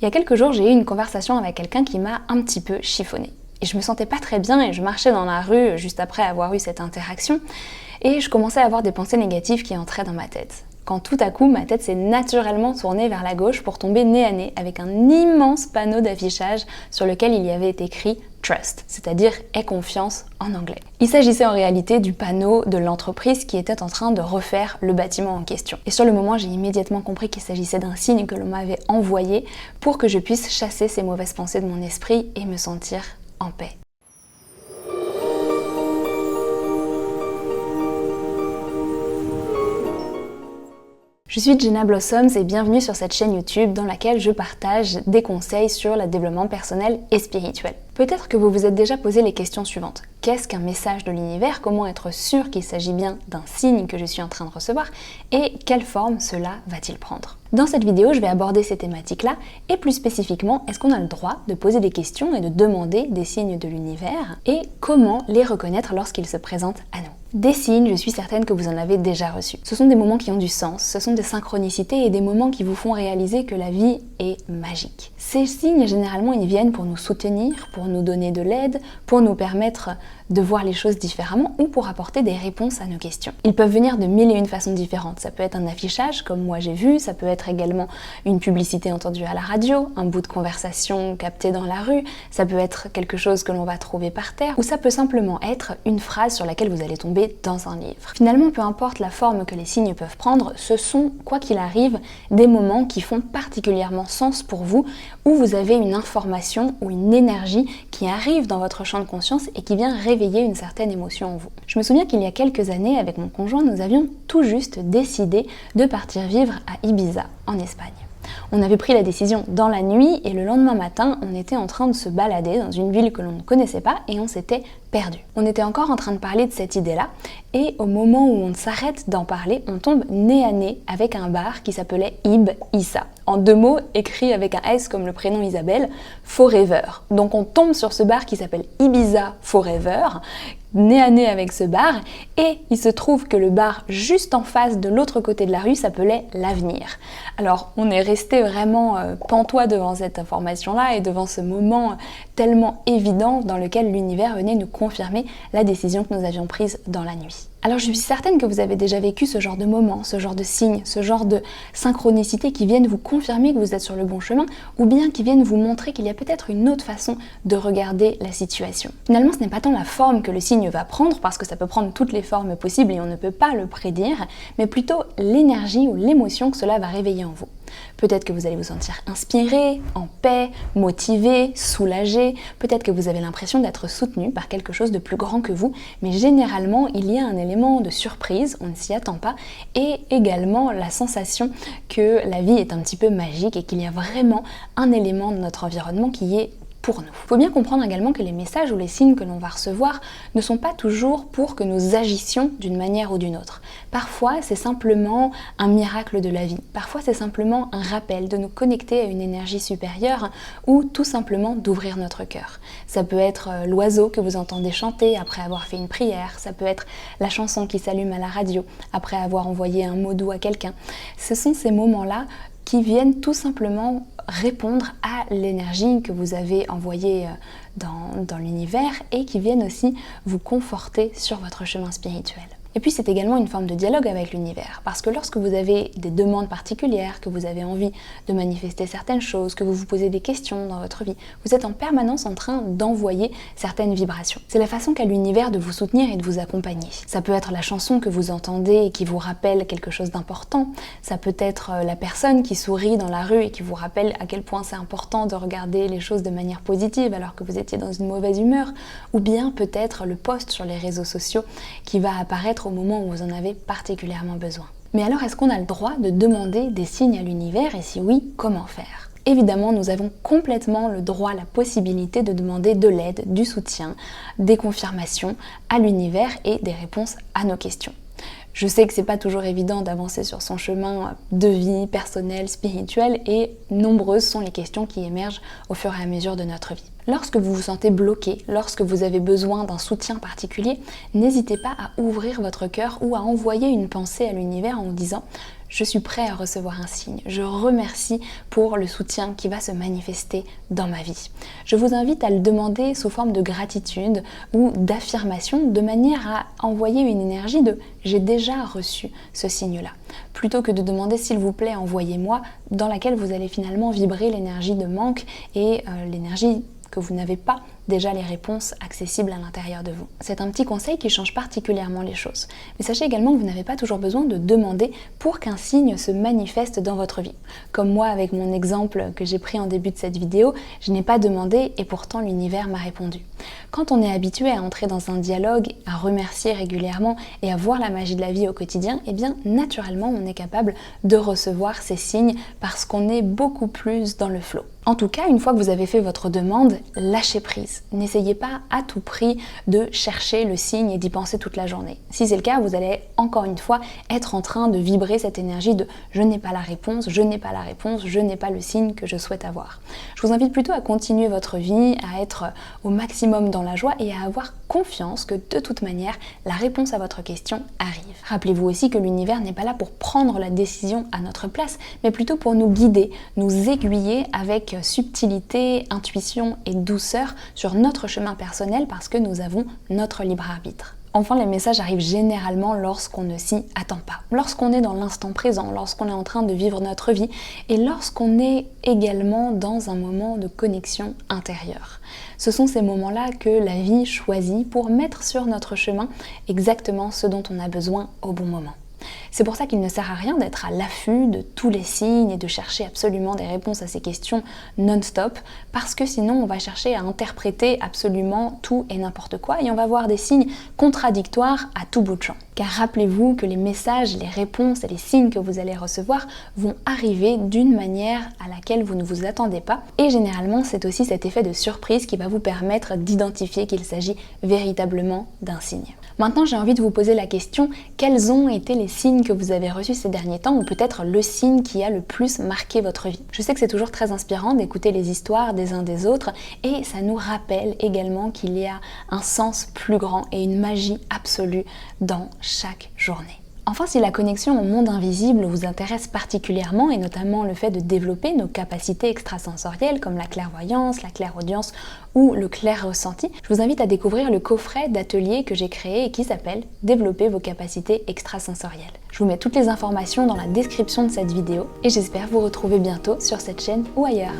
Il y a quelques jours, j'ai eu une conversation avec quelqu'un qui m'a un petit peu chiffonnée. Et je me sentais pas très bien et je marchais dans la rue juste après avoir eu cette interaction et je commençais à avoir des pensées négatives qui entraient dans ma tête. Quand tout à coup, ma tête s'est naturellement tournée vers la gauche pour tomber nez à nez avec un immense panneau d'affichage sur lequel il y avait écrit « Trust », c'est-à-dire « Aie confiance » en anglais. Il s'agissait en réalité du panneau de l'entreprise qui était en train de refaire le bâtiment en question. Et sur le moment, j'ai immédiatement compris qu'il s'agissait d'un signe que l'on m'avait envoyé pour que je puisse chasser ces mauvaises pensées de mon esprit et me sentir en paix. Je suis Jenna Blossoms et bienvenue sur cette chaîne YouTube dans laquelle je partage des conseils sur le développement personnel et spirituel. Peut-être que vous vous êtes déjà posé les questions suivantes. Qu'est-ce qu'un message de l'univers? Comment être sûr qu'il s'agit bien d'un signe que je suis en train de recevoir? Et quelle forme cela va-t-il prendre? Dans cette vidéo, je vais aborder ces thématiques-là et plus spécifiquement, est-ce qu'on a le droit de poser des questions et de demander des signes de l'univers? Et comment les reconnaître lorsqu'ils se présentent à nous? Des signes, je suis certaine que vous en avez déjà reçus. Ce sont des moments qui ont du sens, ce sont des synchronicités et des moments qui vous font réaliser que la vie est magique. Ces signes, généralement, ils viennent pour nous soutenir, pour nous donner de l'aide, pour nous permettre de voir les choses différemment ou pour apporter des réponses à nos questions. Ils peuvent venir de mille et une façons différentes. Ça peut être un affichage, comme moi j'ai vu, ça peut être également une publicité entendue à la radio, un bout de conversation capté dans la rue, ça peut être quelque chose que l'on va trouver par terre, ou ça peut simplement être une phrase sur laquelle vous allez tomber dans un livre. Finalement, peu importe la forme que les signes peuvent prendre, ce sont, quoi qu'il arrive, des moments qui font particulièrement sens pour vous, où vous avez une information ou une énergie qui arrive dans votre champ de conscience et qui vient réveiller une certaine émotion en vous. Je me souviens qu'il y a quelques années, avec mon conjoint, nous avions tout juste décidé de partir vivre à Ibiza, en Espagne. On avait pris la décision dans la nuit et le lendemain matin, on était en train de se balader dans une ville que l'on ne connaissait pas et on s'était perdu. On était encore en train de parler de cette idée-là et au moment où on s'arrête d'en parler, on tombe nez à nez avec un bar qui s'appelait Ib-Issa. En deux mots, écrit avec un S comme le prénom Isabelle, Forever. Donc on tombe sur ce bar qui s'appelle Ibiza Forever, nez à nez avec ce bar, et il se trouve que le bar juste en face de l'autre côté de la rue s'appelait l'Avenir. Alors on est resté vraiment pantois devant cette information-là et devant ce moment tellement évident dans lequel l'univers venait nous confirmer la décision que nous avions prise dans la nuit. Alors je suis certaine que vous avez déjà vécu ce genre de moment, ce genre de signes, ce genre de synchronicité qui viennent vous confirmer que vous êtes sur le bon chemin ou bien qui viennent vous montrer qu'il y a peut-être une autre façon de regarder la situation. Finalement, ce n'est pas tant la forme que le signe va prendre, parce que ça peut prendre toutes les formes possibles et on ne peut pas le prédire, mais plutôt l'énergie ou l'émotion que cela va réveiller en vous. Peut-être que vous allez vous sentir inspiré, en paix, motivé, soulagé, peut-être que vous avez l'impression d'être soutenu par quelque chose de plus grand que vous, mais généralement il y a un élément de surprise, on ne s'y attend pas, et également la sensation que la vie est un petit peu magique et qu'il y a vraiment un élément de notre environnement qui est pour nous. Il faut bien comprendre également que les messages ou les signes que l'on va recevoir ne sont pas toujours pour que nous agissions d'une manière ou d'une autre. Parfois, c'est simplement un miracle de la vie. Parfois, c'est simplement un rappel de nous connecter à une énergie supérieure ou tout simplement d'ouvrir notre cœur. Ça peut être l'oiseau que vous entendez chanter après avoir fait une prière. Ça peut être la chanson qui s'allume à la radio après avoir envoyé un mot doux à quelqu'un. Ce sont ces moments-là qui viennent tout simplement répondre à l'énergie que vous avez envoyée dans l'univers et qui viennent aussi vous conforter sur votre chemin spirituel. Et puis c'est également une forme de dialogue avec l'univers, parce que lorsque vous avez des demandes particulières, que vous avez envie de manifester certaines choses, que vous vous posez des questions dans votre vie, vous êtes en permanence en train d'envoyer certaines vibrations. C'est la façon qu'a l'univers de vous soutenir et de vous accompagner. Ça peut être la chanson que vous entendez et qui vous rappelle quelque chose d'important, ça peut être la personne qui sourit dans la rue et qui vous rappelle à quel point c'est important de regarder les choses de manière positive alors que vous étiez dans une mauvaise humeur, ou bien peut-être le post sur les réseaux sociaux qui va apparaître au moment où vous en avez particulièrement besoin. Mais alors, est-ce qu'on a le droit de demander des signes à l'univers et si oui, comment faire? Évidemment, nous avons complètement le droit, la possibilité de demander de l'aide, du soutien, des confirmations à l'univers et des réponses à nos questions. Je sais que c'est pas toujours évident d'avancer sur son chemin de vie personnel, spirituel, et nombreuses sont les questions qui émergent au fur et à mesure de notre vie. Lorsque vous vous sentez bloqué, lorsque vous avez besoin d'un soutien particulier, n'hésitez pas à ouvrir votre cœur ou à envoyer une pensée à l'univers en vous disant « Je suis prêt à recevoir un signe. Je remercie pour le soutien qui va se manifester dans ma vie. Je vous invite à le demander sous forme de gratitude ou d'affirmation, de manière à envoyer une énergie de « j'ai déjà reçu ce signe-là », plutôt que de demander « s'il vous plaît, envoyez-moi », dans laquelle vous allez finalement vibrer l'énergie de manque et l'énergie que vous n'avez pas déjà les réponses accessibles à l'intérieur de vous. C'est un petit conseil qui change particulièrement les choses. Mais sachez également que vous n'avez pas toujours besoin de demander pour qu'un signe se manifeste dans votre vie. Comme moi avec mon exemple que j'ai pris en début de cette vidéo, je n'ai pas demandé et pourtant l'univers m'a répondu. Quand on est habitué à entrer dans un dialogue, à remercier régulièrement et à voir la magie de la vie au quotidien, eh bien naturellement on est capable de recevoir ces signes parce qu'on est beaucoup plus dans le flow. En tout cas, une fois que vous avez fait votre demande, lâchez prise. N'essayez pas à tout prix de chercher le signe et d'y penser toute la journée. Si c'est le cas, vous allez encore une fois être en train de vibrer cette énergie de « je n'ai pas la réponse, je n'ai pas la réponse, je n'ai pas le signe que je souhaite avoir ». Je vous invite plutôt à continuer votre vie, à être au maximum dans la joie et à avoir confiance que de toute manière, la réponse à votre question arrive. Rappelez-vous aussi que l'univers n'est pas là pour prendre la décision à notre place, mais plutôt pour nous guider, nous aiguiller avec subtilité, intuition et douceur sur notre chemin personnel parce que nous avons notre libre arbitre. Enfin, les messages arrivent généralement lorsqu'on ne s'y attend pas, lorsqu'on est dans l'instant présent, lorsqu'on est en train de vivre notre vie et lorsqu'on est également dans un moment de connexion intérieure. Ce sont ces moments-là que la vie choisit pour mettre sur notre chemin exactement ce dont on a besoin au bon moment. C'est pour ça qu'il ne sert à rien d'être à l'affût de tous les signes et de chercher absolument des réponses à ces questions non-stop, parce que sinon on va chercher à interpréter absolument tout et n'importe quoi et on va voir des signes contradictoires à tout bout de champ. Car rappelez-vous que les messages, les réponses et les signes que vous allez recevoir vont arriver d'une manière à laquelle vous ne vous attendez pas et généralement c'est aussi cet effet de surprise qui va vous permettre d'identifier qu'il s'agit véritablement d'un signe. Maintenant, j'ai envie de vous poser la question, quels ont été les signes que vous avez reçus ces derniers temps ou peut-être le signe qui a le plus marqué votre vie? Je sais que c'est toujours très inspirant d'écouter les histoires des uns des autres et ça nous rappelle également qu'il y a un sens plus grand et une magie absolue dans chaque journée. Enfin, si la connexion au monde invisible vous intéresse particulièrement et notamment le fait de développer nos capacités extrasensorielles comme la clairvoyance, la clairaudience ou le clair-ressenti, je vous invite à découvrir le coffret d'atelier que j'ai créé et qui s'appelle « Développer vos capacités extrasensorielles ». Je vous mets toutes les informations dans la description de cette vidéo et j'espère vous retrouver bientôt sur cette chaîne ou ailleurs.